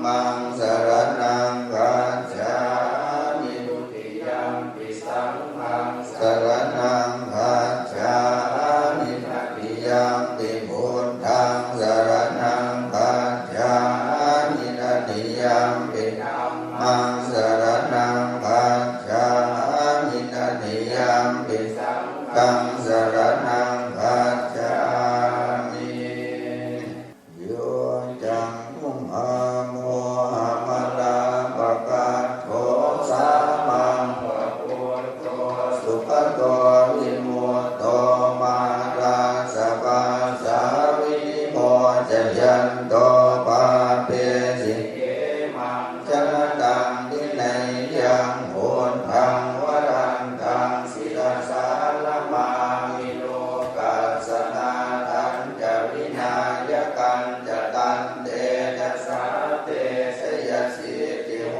มังสรณังคัจฉามิทุติยัมปิสังฆังสรณังคัจฉามิตติยัมปิพุทธังสรณังคัจฉามิตติยัมปิธัมมังสรณังคัจฉามิตติยัมปิสังฆังสรณังคัจฉามิโยจังมุมอาโมหะมะลาปะกะโทสามังปะปุตโตสุขโตวิมุตโตมาราสะปะสาวิโมจยันโตปาเปสิเกมังชนะตังนิไนยังโหนทังวรันตังศิลสาละมามิโลกัสสนาทันจะวินายกันจะตันเตจะสาเตสยสิติโห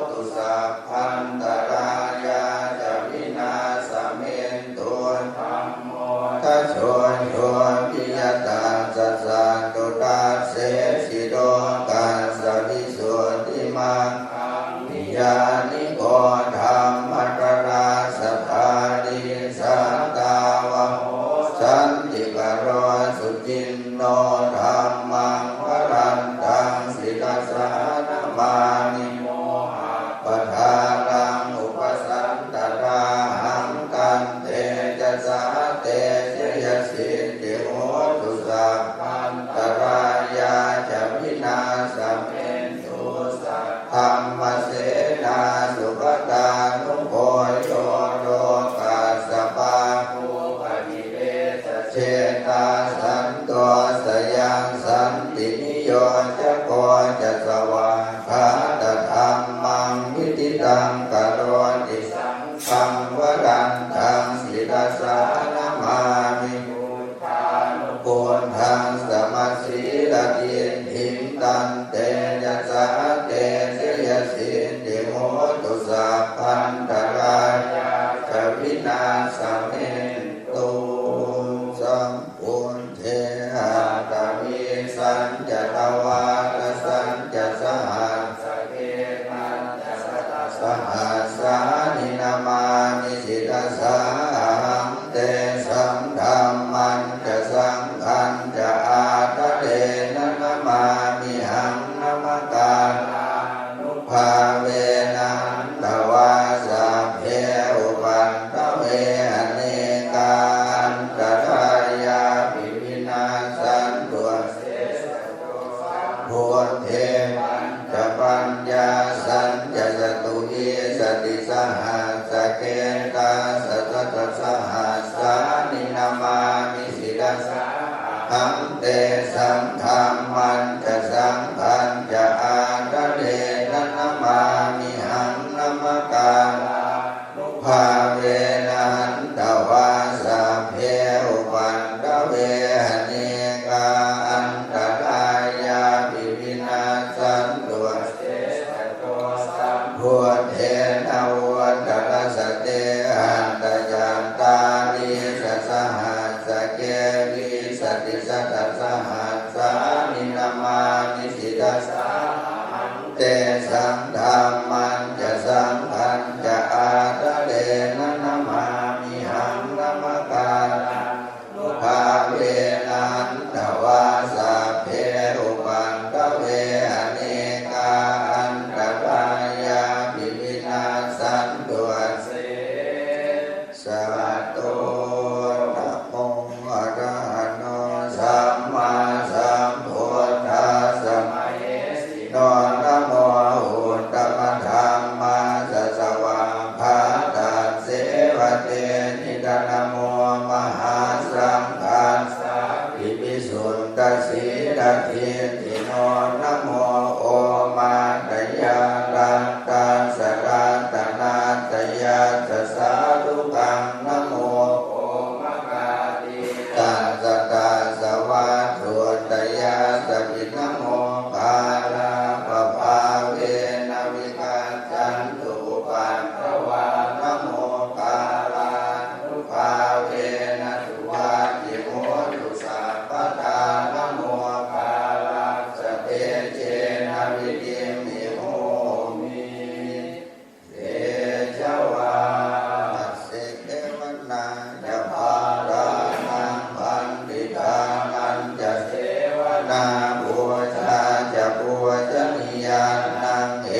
ตุสัพพันตรายาจะวินาสเมนตุธัมโมทัชโชโยปิยตาสัสสันตุตัสเสสิโดกัสสวิสุทธิมังนิยานิโกธรรมตราสัทธาดิสัตตาวะโหสันติกโรสุจินโนธรรมังวรันตังศิลสานามานิโมหะปะทานังอุปสันตราหังกันเตจะสาเตเสยสิทธิโหตุสัพพันตรายาจะวินาสเมนตุสัทธัมมเสนาสุขตานุโภโยโรกัสสปะภูปฏิเวสเชตาสันตัวสยังสันตินิโยจะโกจะสวาคาตธรรมังวิติตังกโรติสังฆังวรันตังศิลสานามามิพุทธานุโกนทังสมัสสีลติหิมตันเตจะสาเตเสยสิทธิโหตุสัพพันตรายาจะวินาสเมนตุสัมปุญเทหะตามิสัญจตวาทสัญจสหัสสะเกนันจะสัตตสหัสสานินามานิสิตาสาหังเตสัมธัมมันจะสังฆันจะอาทะเดนะนามามิหังนามาตานุภาเวนันตวาสัพเพอุปันตเวอเนกาอันตรายาปิวินาสันตุเสสโตพุทเทมันจะปัญญาสัญจะสตุหิสติสหัสสะเกตาสัตตสหัสสานินามามิสิดาสาหังเตสัมธัมมันจะสังฆันจะอาทะเดนะนามามิหังนามาตานุภาเวนันตวาสัพเพอุปันตเวหเนกาอันตรายาปิวินาสันตุเสสโตสัมพุทเทนะวัตตะสเตหันตยันตานิสัสหัสสะเกวิสติสัตตสหัสสานินามานิสิตาสาหังเตสังธัมมันจะสังฆันจะอาทะเดนะนามามิหังนามาตานุภาเวนันตวาสัพเพอุปันตเวอเนกาอันตรายาปิวินาสันตุเสสัตโตนะโมอะระหะโตสัมมาสัมพุทธัสสะนะโมอุตตมะธัมมาสัสสวะภะตัสเสวะเตนิดานะโมมหาสังฆัสสะอิปิสุทธัสสีลทิติโนนะโมโอมาตยาลัตตาสรัตตนาตยาสสาธุกังนะโมโอมะกาติตัสสะตัสสะวะทุตยาสปินะโมกาลาปะภาเวนะวิกัจจันตุปันตวานะโมกาลานุภาเวนะสุวาติโหตุสัพพทานะโมกาลาสเปเจนะวิติ เอ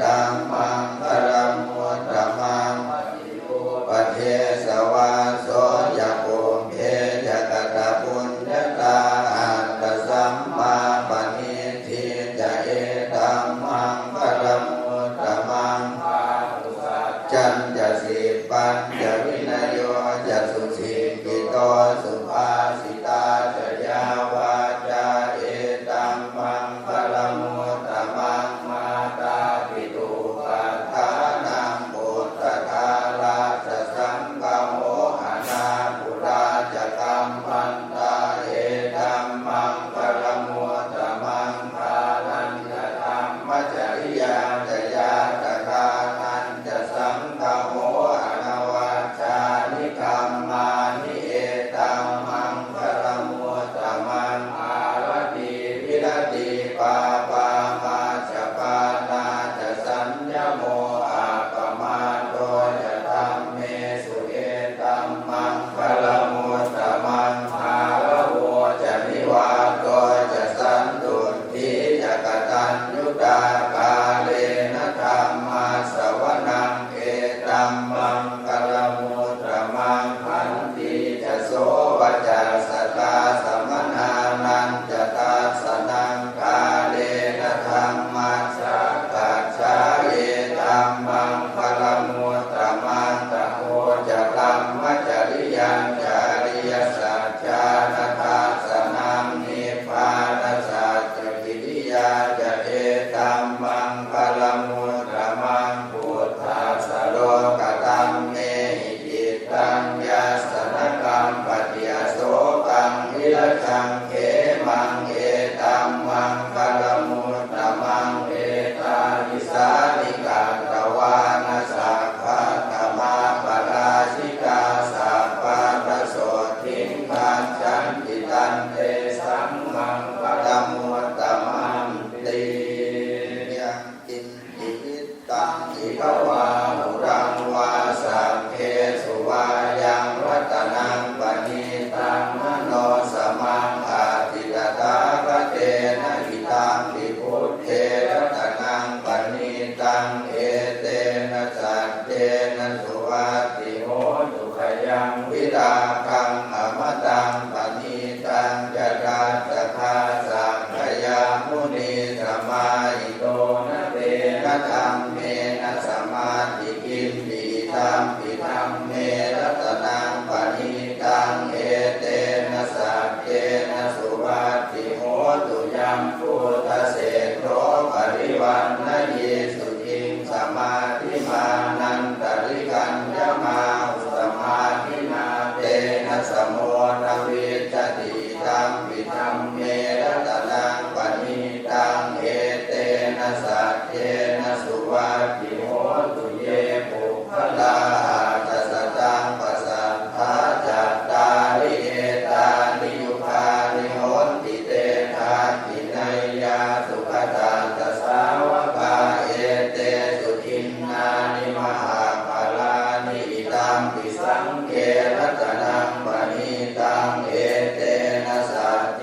ตัมมังคารมุตตมังปเทสวาโสยะโกมเพยะกตปุญญตาอัตตสัมมาปณิทิจะเอตัมมังคารมุตตมังจันจะสิปัญญวินโยจะสุสิกิโตสุภาสิตาจะยาวาจาเอตัมมังคารมุตตมังมาตาปิตุปัฏฐานังปุตตะทาราชสังฆโมหนาปุราจะกัมมันตาเอตัมมังคารมุตตมังภาลันจะธรรมจริยาจะยาตถานันจะสังฆโมอนวัชชานิคัมมานิเอตัมมังคารมุตตมังอารติวิรติปาปามาจปานาจะสัญญโมอาปมาโตจะธัมเมสุเอตัมมังคารมุตตมังอาระโวจะนิวาโตจะสันตุทิจะกตัญญูตากาเลนะธัมมาสวนังเอตัมมังคารมุตตมังพันติจะโสวจัสสตาสมนานันจะตัสสนังกาเลนะธัมมาสักกัจฉาเอตัมมังคารมุตตมังตะโกจะธัมมจริยัญจาริยสัจจานะทัสสนังนิพพานสัจจกิริยาจะเอตัมมังคารมุตตมังพุทธัสสะโลกตังเมหิจิตตังยัสสนกัมปฏิอโศกังวิรชังเขมังเอตัมมังคารมุตตมังเอตานิสานิกาตวานาสัพพะธรรมาปราชิกาสัพพะประโสทิงคันจันติตันเตสังมังคารมุตตมังติยังกินอิตังอิภวาหุรังวาสัพเพสุวายังรัตนังปณิตังมโนสมังอาทิตตาคเตนะหิตังปิพุทเทรัตนังปณิตังเอเตนะสัจเตนะสุวัตติโหตุขยังวิราคังอมตังปณิตังจราสคาสังขยามุนีสมาหิโตนะเตนะธรรมเมนะสมาธิกินติธรรมปิธรรมเมรัตนังปณิตังเอเตนะสัจเตนะสุวัตติโหตุยัมพุทธเสโทปริวันนะเยสุจิงสมาธิมานันตริกัญญมาอุสมาธินาเตนะสมโมนะวิจติธรรมปิธรรมเมรัตนังปณิตังเอเตนะสัจเตนะสุวัตติโหตุเยปุพลาจะสตังปัสสัทธาจัตตาริเอตานิยุคานิโหติเตทากินัยยาสุขตาตสาวกาเอเตสุขินนานิมหาภาลานิอิตัมปิสังเกรัตนังปณิตังเอเตนะสัจเจ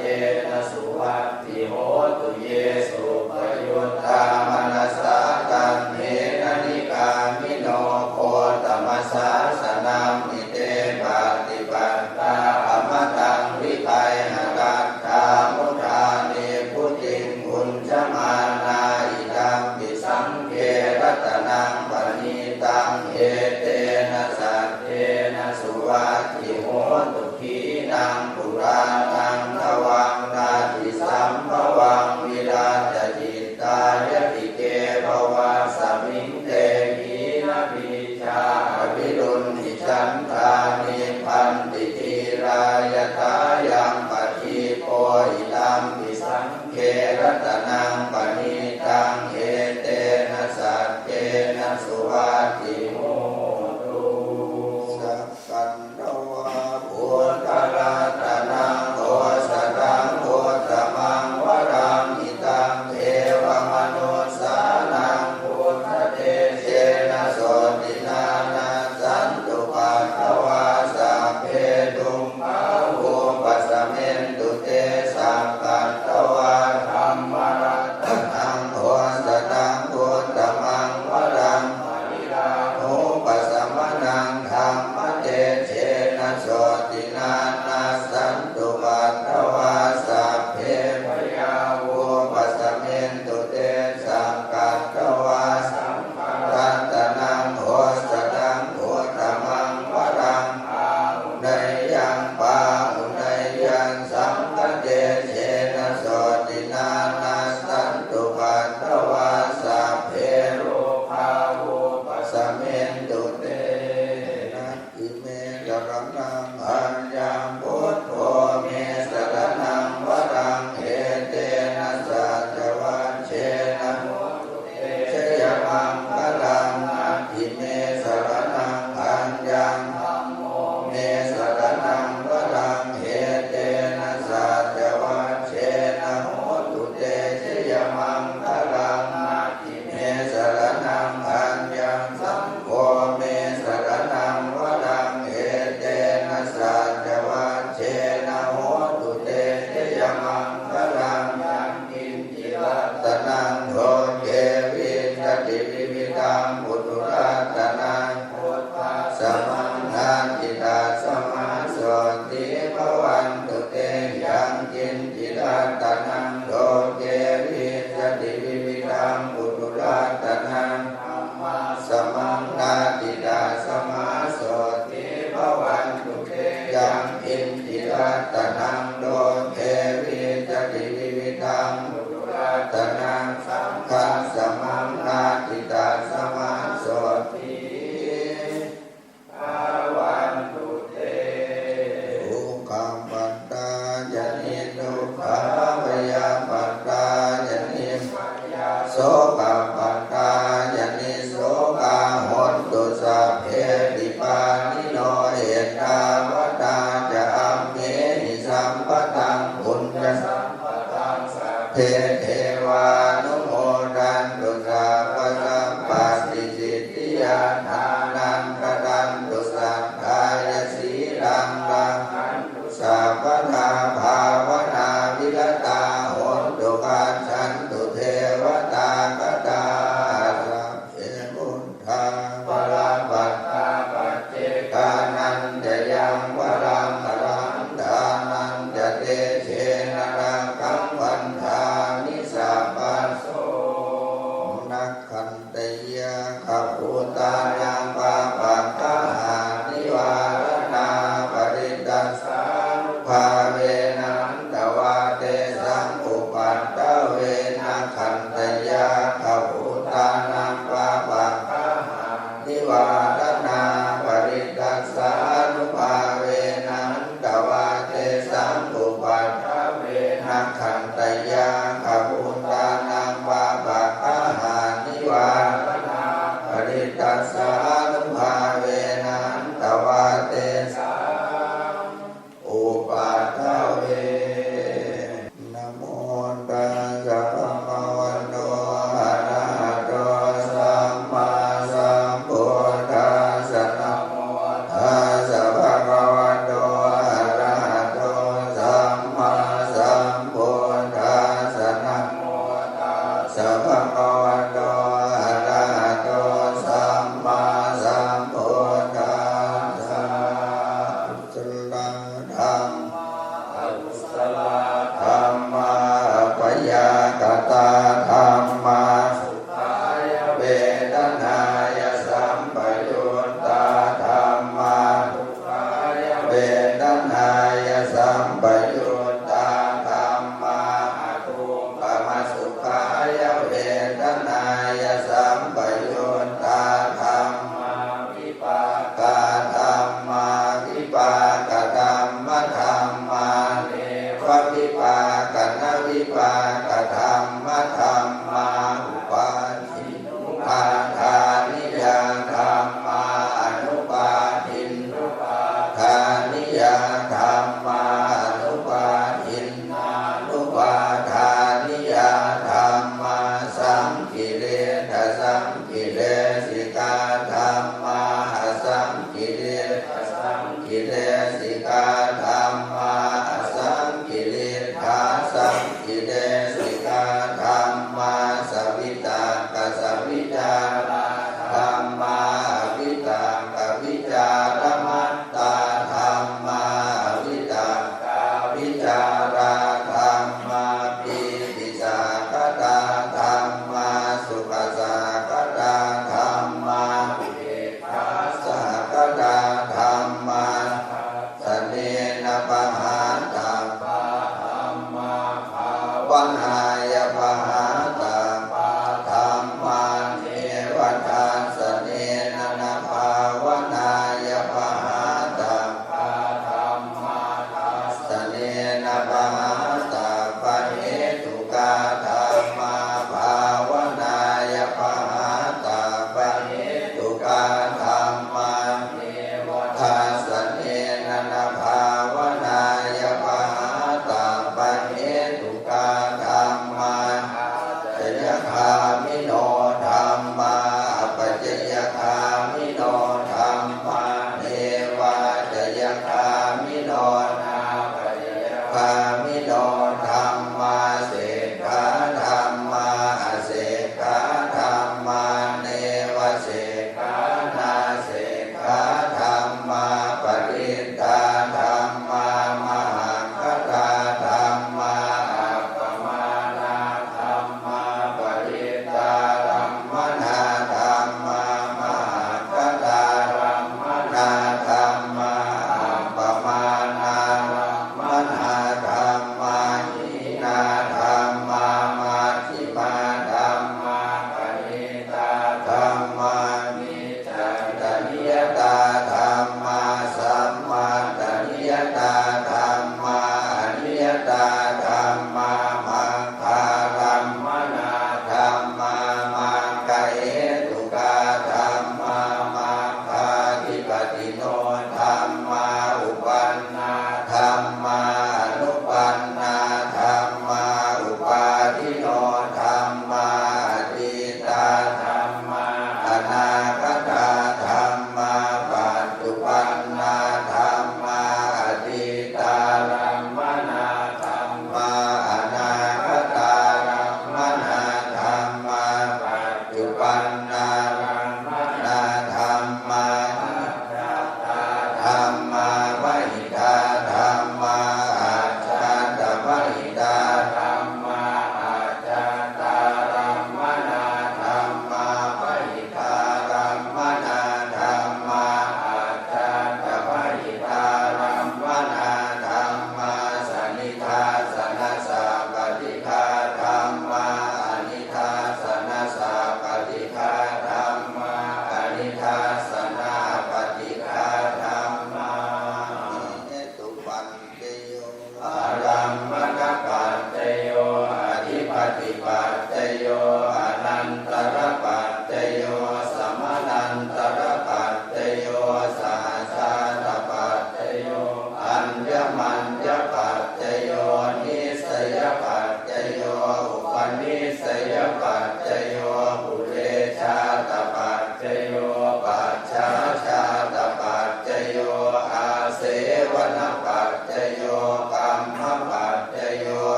นะสุวัตติโหตุเยสุปยุตตามนัสสะตันเทนะนิกามิโนโคตมัสสะสนัมมิเตปาติปัตตาอมตังวิไคหกัตถามุทานิพุทธิงอุญชมานาอิตัมปิสังเกรัตนังปณิตังเอเตนะสัจเจนะสุวัตติโหตุขีนังปุรานังนวังนาทิสัมภวังวิราชจิตตายติเกภวะสมิงเตหีนะปิชาอภิรุณหิจันทานิพันติทีรายทายังปฏิโพหิตัมปิสังเกรัตนังปณิตังเอเตนะสัจเจนะสุวัตติโหตุสัพพันโนวาพุทธรัตนังโฆษตังโฆตมังวรังอิตังเทวมนุสสานังพุทธเตเชนะโสตินานาสันตุปัฏฐวาสัพเพตุมภาวุปัสสะเมนตุเตสัพพันตวาธัมมรัตนังโฆษตังพุทธ ติวิวิธังปุถุรัตนังพุทธัสสะมังนาจิตาสมาโสติภวันตุเตยังกินจิรัตนังโลเกวิสติวิวิธังปุถุรัตนังธัมมัสสะมังนาจิตาสมาโสติภวันตุเตยังกินจิรัตนังโลเกวิสติวิวิธังปุถุรัตนังสังฆัสสะมังนาจิตาสมาโสติภวันตุเตทุกขังปัตตายะนิทุกขาพยาปัตตายะนิโสกปัตตายะนิโสกาหนตุสัพเพติปานิโนเหตาวตาจะอัมเมหิสัมปตังปุญญสัมปตังสัพเพเทวานุโมทันตุสัพพสัมปติสิทธิยาทานันตตันตุสัทธายสีรังรังสัพพนาภาวนาวิรตาโหนตุกาชันตุเทวตากตาสัพเพพุทธาปราปัตตาปัจเจกานันจะยังวรังอรังดานันจะเตเชนะรังกังวันทานิสัพพโสนักขันตยาขับอุตายังปะปังคหานิวารณาปริตัสสานุภาเวนันตวาเตสังอุปัตตเวนะขันตยาขับอุตานังปะปังคหานิวารณาปริตัสสานุภาเวนันตวาเตสังอุปัตตเวนะขันตยาขับอุตานังปะปังคหานิวารณาปริตัสสานุภาเวนันตวาเตสังอุปัตตเวนะโมตัสสะภะคะวะโตอะระหะโตสัมมาสัมพุทธัสสะนะโมตัสสะภะคะวะโตอะระหะโตสัมมาสัมพุทธัสสะนะโมตัสสะภะคะวะโตอะระหะโตสัมมาสัมพุทธัสสะกุศลธรรมอกุศลธรรมะปยากตาธรรมะสุขายเวทนายสัมปยุตตาธรรมะทุกขายเวทนายสัมปยุตตาธรรมะอทุกขมสุขายเวทนายสัมปยุตตาธรรมะวิปากาธรรมะวิปากธรรมะธรรมะเนววิปากนวิปากธรรมะธรรมะอุปาทินุปาทานิยาธรรมะอนุปาทินุปาทานิยาธรรมะอนุปาทินานุปาทานิยาธรรมะสังกิเลสสังกิเลสิกาธรรมะสังกิเลสสังกิเลสิกาธรรมะสังกิเลสสังกิเลสิกาธรรมะสวิตากสวิจาราธรรมะวิตากวิจารมัตตาธรรมะวิตากวิจาราธรรมะปีติสากตาธรรมะสุขสากตาธรรมะ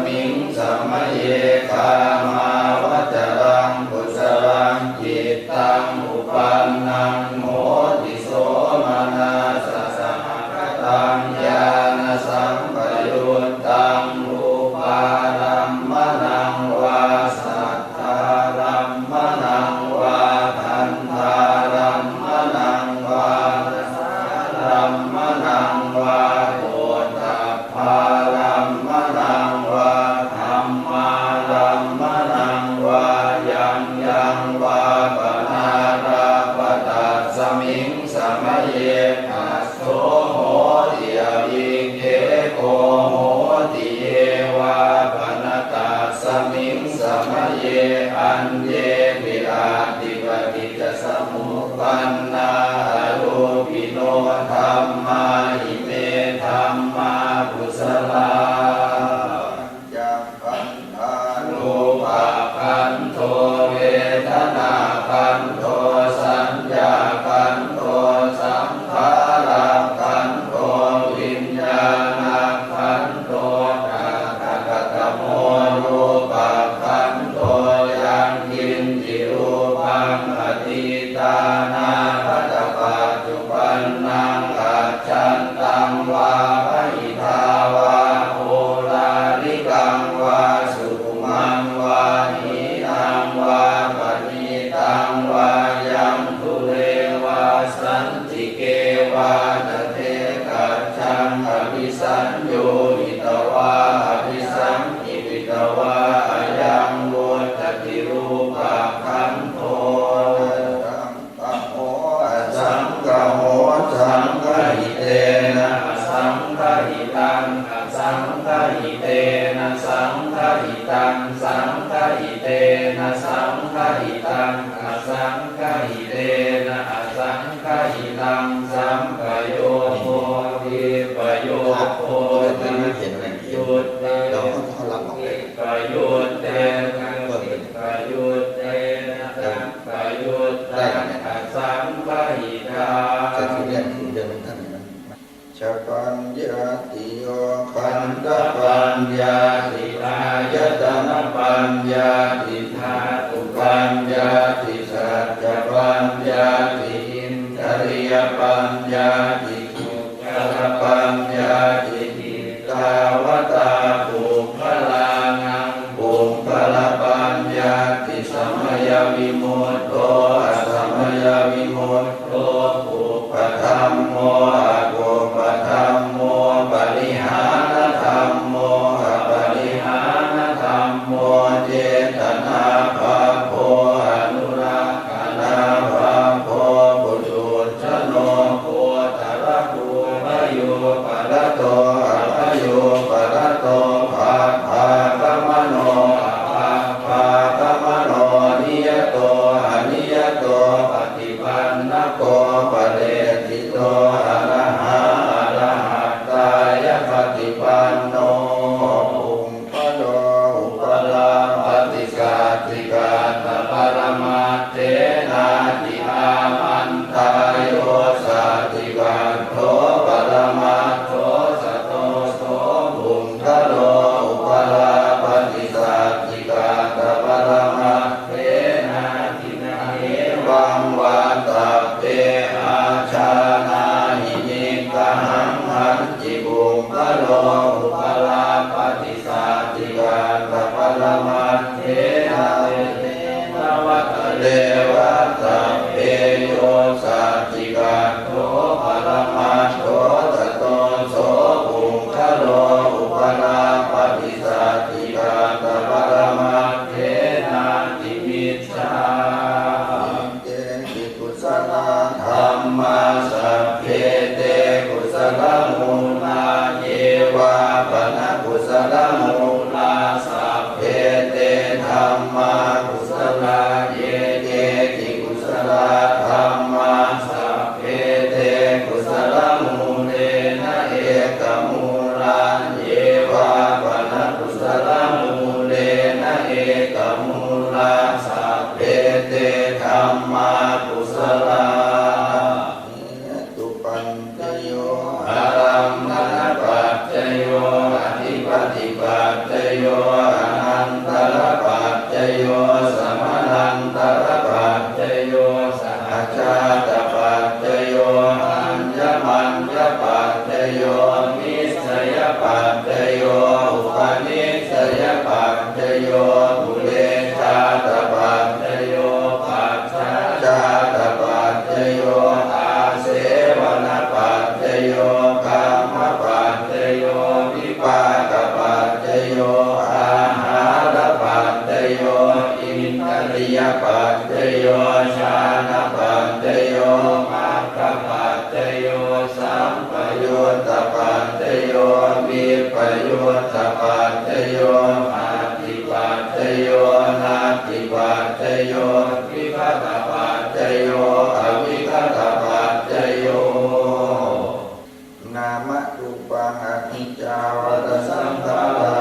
มิงสมัยเยคามาวจรังกุศลังจิตตังอุปันนังโหติโสมนัสสะกตังญาณสัมปยุตตังรูปารัมมนังวาสัทธารัมมนังวาทันธารัมมนังวารัมมนังวาโพธัพพารัมมนังวาธัมมารัมมนังวายังยังวาปนาราปตัสสมิงสมัยเยปัสโสโหติอวิเกโกโหติเยวาปนตัสสมิงสมัยเยอันเยวิอาติปฏิจจสมุปปันนารูปิโนธัมมาหิเมธัมมากุศลาจักขันธารูปะขันโทเวทนาขันโทสัญญาขันโทสังขาราขันโทวิญญาณขันโทกัตตะโมรูปะขันโทยังกินจิรูปังอติตานาภัตตะปัจจุบันนังกัจฉันตังวาภหิทาวาโอลาลิกังวาสุมังวาหินังวาปณิตังวายังทุเรวาสันติเกวาตเทกัจฉังอภิสัญโยหิตวาอภิสัมหิปิตวายังวุตติรูปะขันโทสังฆโหสังฆหิเตนะสังฆหิตังสังฆหิเตนะสังฆหิตังสังฆหิเตนะสังฆหิตังสังฆหิเตนะสังฆหิตังสัมปโยโคติปโยโคติยุตเตประยุตเตนะประยุตเตนะประยุตเตนะสัมปหิทาชปัญญาติโยขันธปัญญาติอายตนะปัญญาติธาตุปัญญาติสัจจปัญญาติอินทริยปัญญาติทุกขปัญญาติทิตาวตาภูมิพลานังภูมิพลปัญญาติสมัยวิมุตโตสมัยวิมุตโตภูปธัมโมภูปธัมโมปริหานธรรมโมปริหานธรรมโมเจตนาภาโพอนุรักขณาภาโพปุถุชโนโพตระภูพโยปะระโตพโยปะระโตภาภากมโนภาภากมโนนิยโตอนิยโตปฏิปันนโกปะเรติโตอะระหะอะระหะตายปฏิปันโนอุปโลอุปลาปฏิกาติกาตปรมาเตนาติอามันตายโยสัติกาโตปรมาโตสโตโสบุญทโลอุปลาปฏิสัติกาตปรมาเตนาตินาเอวังวันตะเปอาชานาหินิกหังหันจิบุมพโลอุปลาปฏิสัติกาตปรมาเตนาเตนวัตเดวัตเปโยสัติกาโตปรมาโตสโตโสบุมพโลอุปลาปฏิสัติกาตปรมาเตนาติมิจฉาเตติกุศลธรรมาสัพเพเตกุศลมูลาเยวาปนกุศลมูลาสัพเพเตธรรมากุศลาเยเกติกุศลธรรมาสัพเพเตกุศลมูเลนะเอกมูลาเยวาปนกุศลมูเลนะเอกมูลาสัพเพเตธรรมากุศลาตุปัญจโยอารัมมณปัจจโยอธิปติปัจจ โยอนันตระปัจจโยสมนันตระปัจจโยสหชาตปัจจโยอัญญมัญญปัจจโยนิสยปัจจโยอุปนิสยปัจจโยปุเรชาตปัจจโยปัจฉาชาตปัจจโยอาเสวนปัจจโยกามปัจจโยวิปากปัจจโยอาหารปัจจโยอินทรียปัจจโยชานะปัจจโยมรรคปัจจโยสัมปยุตตปัจจโยวิปยุตตปัจจโยอาติปัจจโยนาติปัจจโยวิภัตตปัจจโยอวิภัตตปัจจโยนามรูปังอนิจจาวัฏสังขารา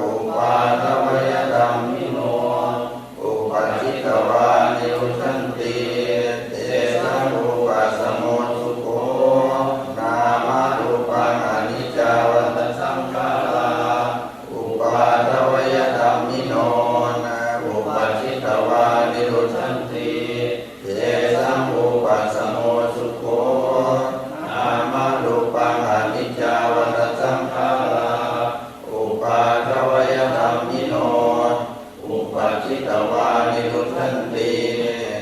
อุปาทวยธัมมิโนอุปัชชิตวานิรุชันติเตสังรูปัสสโมสุโขนามรูปังอนิจจาวัฏสังขาราอุปาทวยธัมมิโนอุปัชชิตวานิรุชันติเตสังรูปัสสโมสุโขนามรูปังอนิจจาวัฏสังขาราอุปาทวยธัมมิโนอุปัชชิตวานิรุชันติ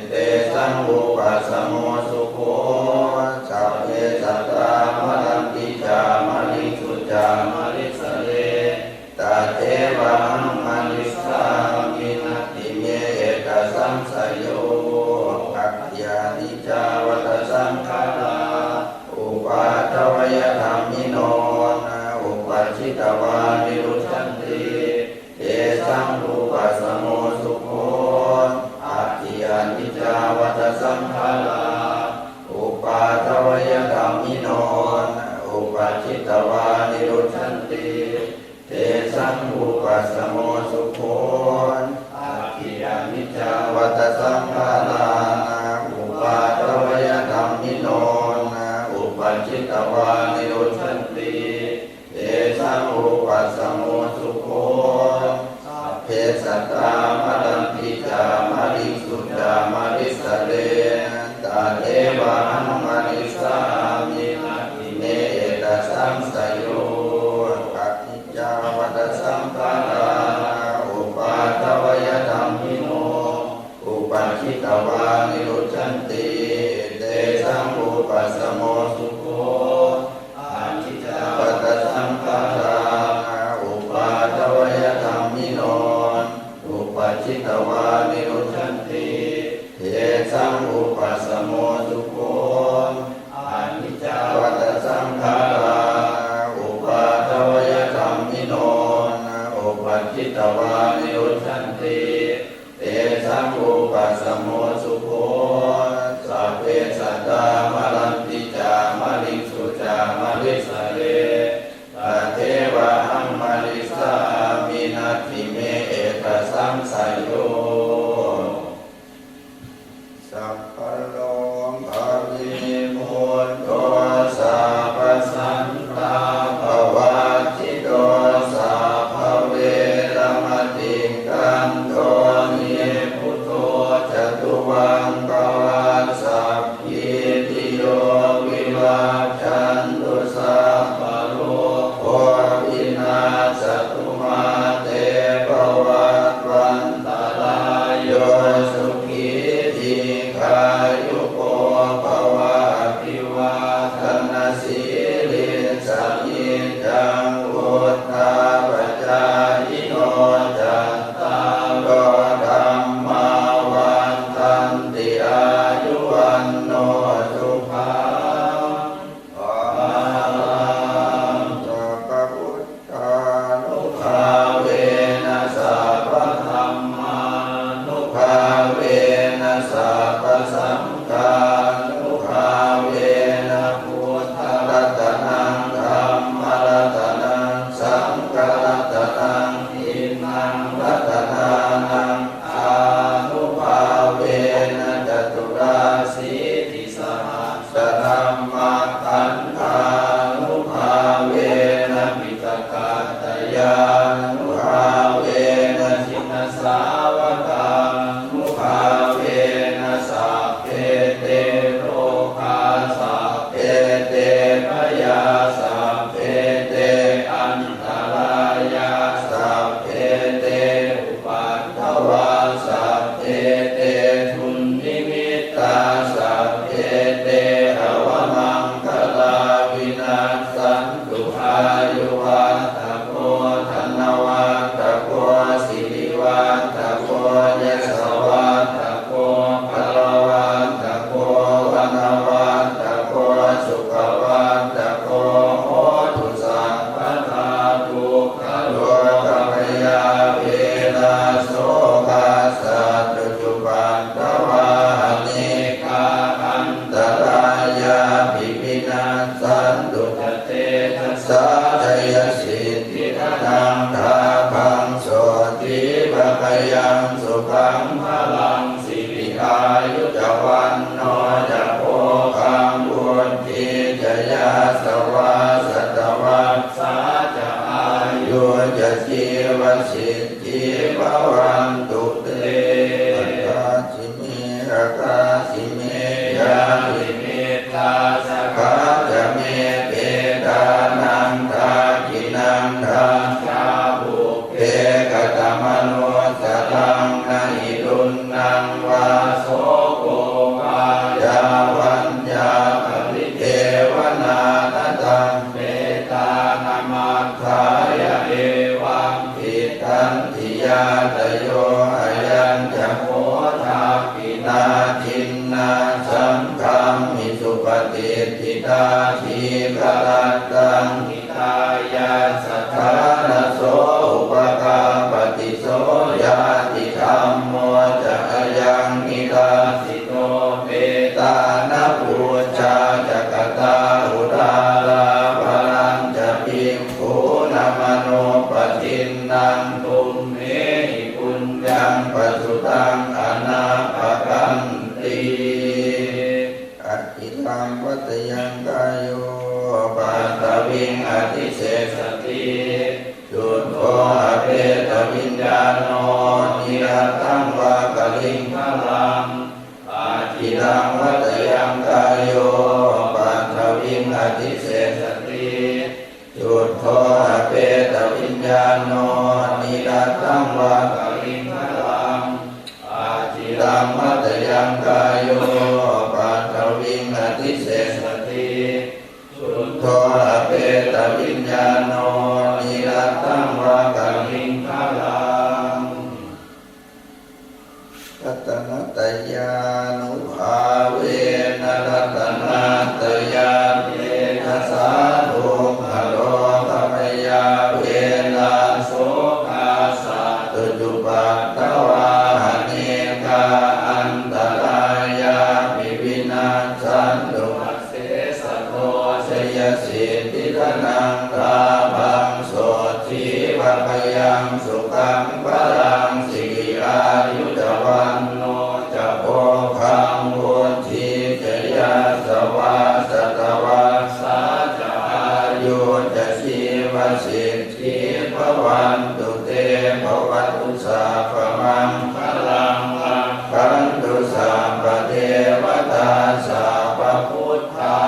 เตสังรูปัสสโมสุโขสัพเพสัตตามรันติจามริสุจามริสเรตาเทวังมริสามินัตติเมเอกสังสยโยอัคยานิจาวัฏสังขาราอุปาทวยธัมมิโนอุปัชชิตวานิรุชันติเตสังรูปัสสโมสุโขอัคยานิจาวัฏสังขาราอุปาทวยธัมมิโนอุปัชชิตวานิรุชันติเตสังรูปัสสโมสุโขอัคยานิจาวัฏสังขาราอุปาทวยธัมมิโนอุปัชชิตวานิรุชันติเตสังรูปัสสโมสุโขสัพเพสัตตามรันติจามริสุจามริสเรตาเทวังมริสามินัตติเมเอกสังสยโยอัคนิจจาวัฏสังขาราอุปาทวยธัมมิโนอุปัชชิตวานิรุชันติเตสังรูปัสสโมสุโขอนิจจาวัฏสังขาราอุปาทวยธัมมิโนอุปัชชิตวานิรุชันติเตสังรูปัสสโมสุโขอนิจจาวัฏสังขาราอุปาทวยธัมมิโนอุปัชชิตวานิรุชันติเตสังรูปัสสโมสุโขสัพเพสัตตามรันติจามริสุจามริสเรตาเทวังมริสามินัตติเมเอกสังสยโยสัพพะโลกวิมุตโตสัพพสันตาภวัจจิโตสัพพเวรมติกันโตนิพุตโตจตุวังกวัสสัพพิติโยวิวัชชันตุสัพพะโลกโควินาศตุมาเตภวัตวันตร ยังสุขังพลังสิริอายุจวันโนจะโภคังบุญทิจะยาสวาสัตวัสสาจะอายุจะชีวสิทธิภวันตุเตอัตตาสิเมอัตตาสิเมยาสิเมตาสกาจะเมเปตานังทากินังทาชาบุเพกตมโนสตังนาหิตุนังวาโสโกวายาวัญญาปริเทวนาตตังเมตานามัคขายเอวังทิตันติยาตโยอายัญจะโหทาปินาทินนาสังฆัมมิสุปฏิทิตาทีกรัตตังหิตายาสัทธานะโสอุปกาปฏิโสยาติธรรมโมจะยังนิตาสิโตเปตานะปูชาจักตาอุดาลาภลังจะปิงโขนามโนปทินนังตุมเมหิปุญญังปัสสุตังอนาปกันติอธิตังวัตยังกายโยปัตตวิงอธิเสสติจุดโคอเปตวิญญาโนนิรัตตังวากลิงพลังอาทิตังวัตยังกายโยปัตตวิงอธิเสสติจุดโคอเปตวิญญาโนนิรัตตังวากลิงพลังอาทิตังวัตยังกายโยปัตตวิงอธิเสสติจุดโคอเปตวิญญาโนนิรัตตังวากลิงพลังรัตนตยานุภาเวนะรัตนาตยาเทนะสาธุมะโลภมยาเวนะโสภาสัตตุปัตตวาหเนกาอันตรายาภิวินาสันตุเสสโตชยสิทธิธนังกาบังโสชีวะพยังสุขังพลังสิริอายุจวันโนจะโภคังบุญทิจะยาสวาสัตวัสสาจะอายุจะชีวสิทธิภวันตุเตภวัตุสาภมังพลังลังคันตุสาปเทวตาสาปพุทธา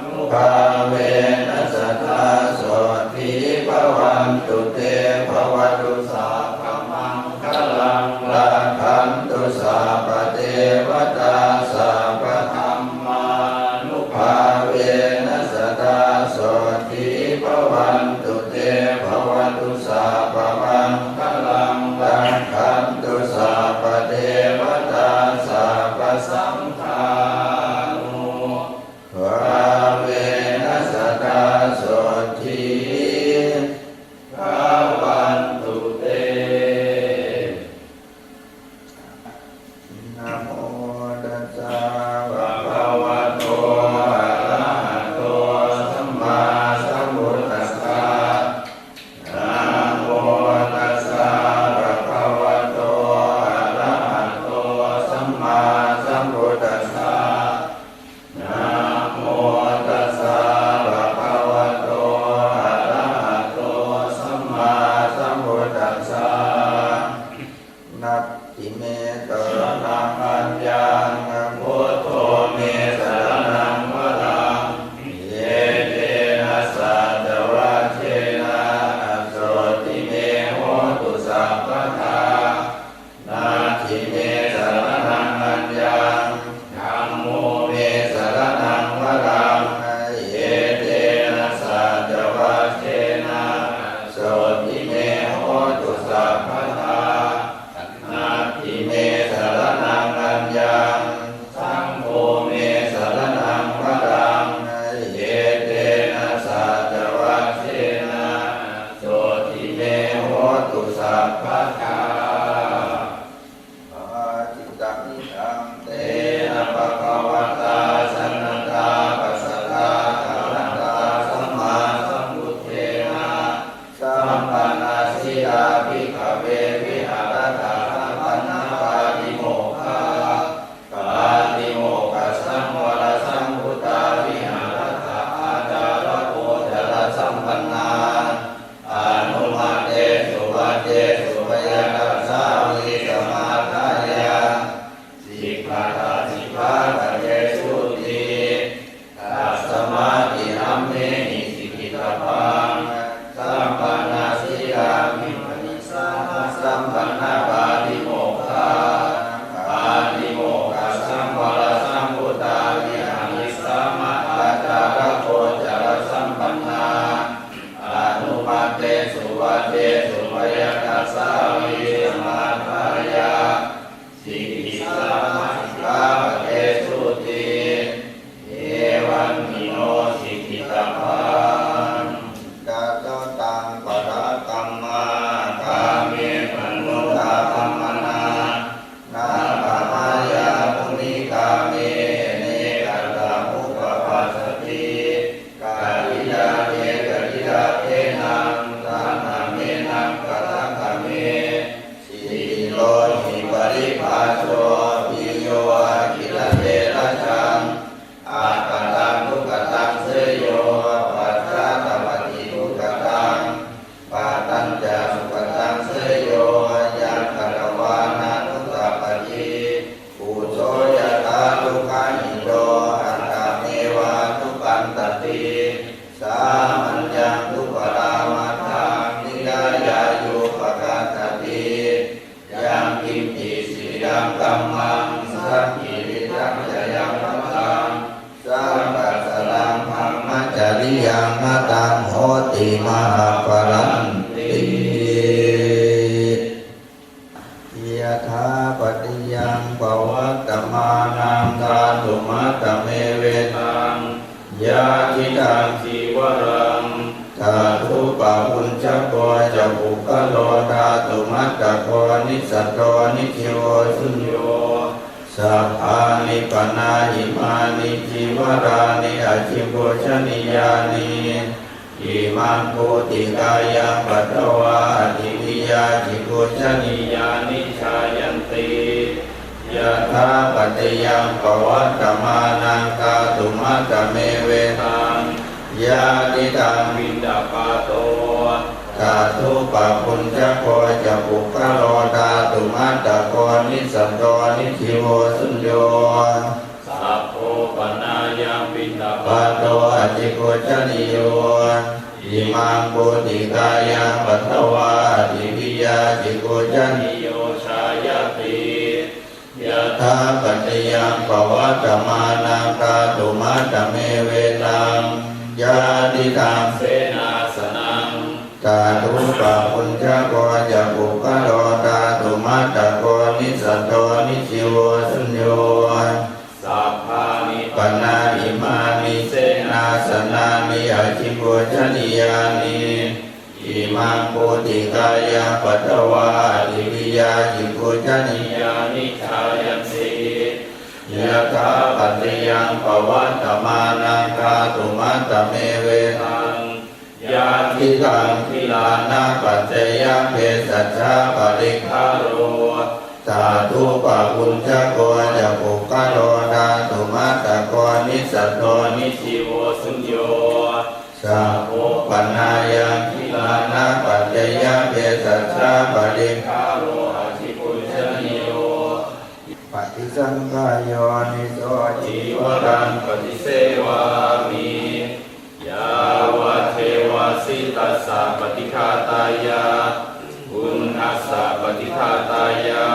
นุภาเวนัสตาโสทิภวันตุเตภวัตุสาภมังพลังลังคันตุสาปเทวตาสาปธรรมานุภาเวนัสตาโสทิภวันตุเตภวัตุสาภมังพลังลังคันตุสาปเทวตาสาปสังฆานุภาเวนัสตาโสทิภวันตุเตนะโมตัสสะภะคะวะโตอะระหะโตสัมมาสัมพุทธัสสะนะโมตัสสะภะคะวะโตอะระหะโตสัมมาสัมพุทธัสสะนะโมตัสสะภะคะวะโตอะระหะโตสัมมาสัมพุทธัสสะนัตถิเมตรณังอัญญังพุทโธเมสรณังวรังเยเตนะสัตวะเทนะโสติเมโหตุสัพพทานาทิเมสรณังอัญญังธัมโมเมสรณังวรังเยเตนะสัตวะเทนะโสติเมโหตุสัพพทานาทิเมสรณังอัญญังสังโฆเมสรณังวรังเยเตนะสัจวัคเทนะโสติเมโหตุสัพพทาอาจิตตังนิทังเตนะภะคะวะตาสันตาปัสสะทาอะระหะตาสัมมาสัมพุทเทนะสัมปันนาสิยาภิกขเววิหารตา มัตตะโกนิสัตโตนิจิโวสุญโยสัพพานิปนาหิมานิจิวรานิอาจิโกชนิยานิอิมังโพติกายังปัตตวาติวิยาจิโกชนิยานิชายันติยะถาปัตยังปวัตตมานังกาตุมัตตเมเวทังยาติตังวินดาปาโตตาทุปะปุญจโคจะปุกะโลตาตุมัตตะโกนิสัตโตนิจิโวสุญโยสัพโพปนายังวินดาปาโตอจิโกชนิโยอิมังโพติกายังปัตตวาติวิยาจิโกชนิโยชายติยะถาปัจจยังปวัตตมานังกาตุมัตตเมเวตังยาติตังเสนาสนังตาทุปะปุญจโกจะปุกะโลตาตุมัตตะโกนิสัตโตนิจิโวสุญโยสัพพานิปนาอิมานิเสนาสนานิอาจิโกชนิยานิอิมังโพธิกายาปัตตวาติวิยาจิโกชนิยานิชายันติยะถาปัตยังปวัตตมานังกาตุมัตตเมเวทังยาทิตังทิลานาปัจจยเพสัจจาปริคาโรตาทุปะปุญจโกจะปุกะโลตาตุมัตตะโกนิสัตโตนิจิโวสุญโยสัพโพปนายังทิลานาปัจจยเพสัจจาปริคาโรอธิปุญชนิโยปฏิสังขายโยนิโสจีวรังปฏิเสวามิยาวะเทวาสิตัสสะปฏิฆาตายาอุณหัสสะปฏิฆาตายา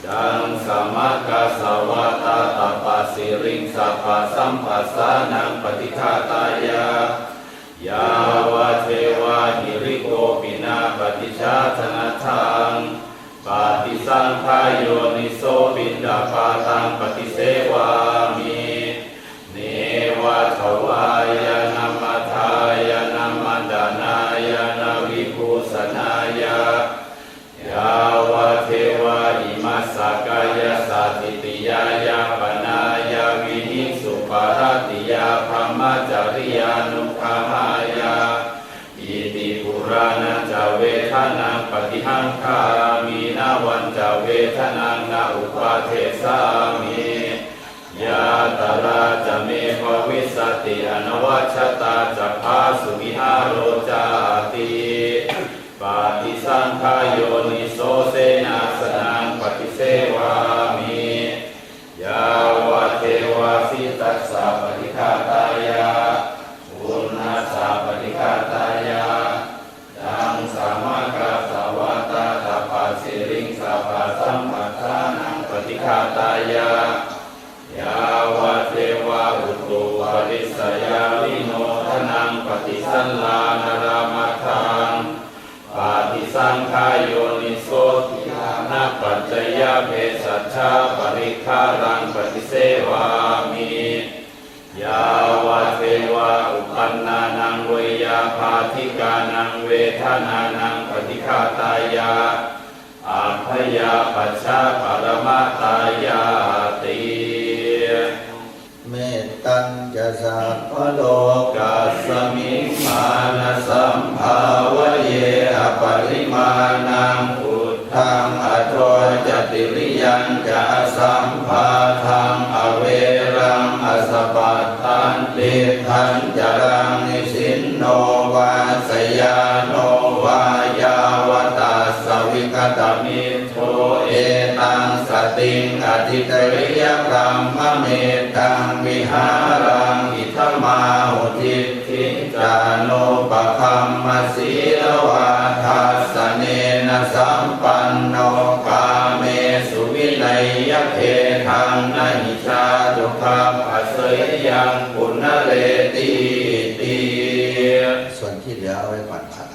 ดังสมัคคสวะตาตปัสสิริงสัพพะสัมปัสสานังปฏิฆาตายายาวะเทวาหิริโกปินาปฏิชาธนาทังปฏิสังขายโยนิโสบินดาปาตังปฏิเสวามิเนวะทวายานามัทายานามันดานายานาวิภูสนายายาวะเทวาอิมัสสกายาสัตติยายาปนายาวิหิงสุปารติยาพมจริยานุขามายาอิติปุราณจเวทนาปฏิหังคามีนาวันจเวทนานาอุปาเทสามิยาตราจะเมภวิสติอนวัชตาจะพาสุวิหารโรจาติปฏิสังขายโยนิโสเสนาสนังปฏิเสวามิยาวะเทวาสิตัสสะปฏิฆาตายาอุณหัสสะปฏิฆาตายาดังสามัคคสวะตาตปัสสิริงสัพพะสัมปัสสานังปฏิฆาตายายาวะเทวาอุตุปริสยาลิโนทนังปฏิสันลานารามทังปฏิสังขายโยนิโสทิลานาปัจจยเพสัจฉาปริคารังปฏิเสวามิยาวะเทวาอุปันนานังเวยาภาธิกานังเวทนานังปฏิฆาตายาอาภยาปัจฉาปรมาตายาติเมตตัญจะสัพพโลกัสสมิงมานะสัมภาวะเยอปริมาณังพุทธังอโทจติริยังจะสัมภาทังอเวรังอสปัตตันติทันจรังนิสินโนวาสยาโนวายาวตัสสวิกตมิโทเอตังสติงอธิตริยกรรมเมตังวิหารังอิทมาหุทิทิจานุปคัมมสีลวาทัสสเนนะสัมปันโนกาเมสุวินัยยะเพทังนะหิชาตุคัมภเสยยังปุณเรติติส่วนที่เหลือเอาไว้ก่อนครับ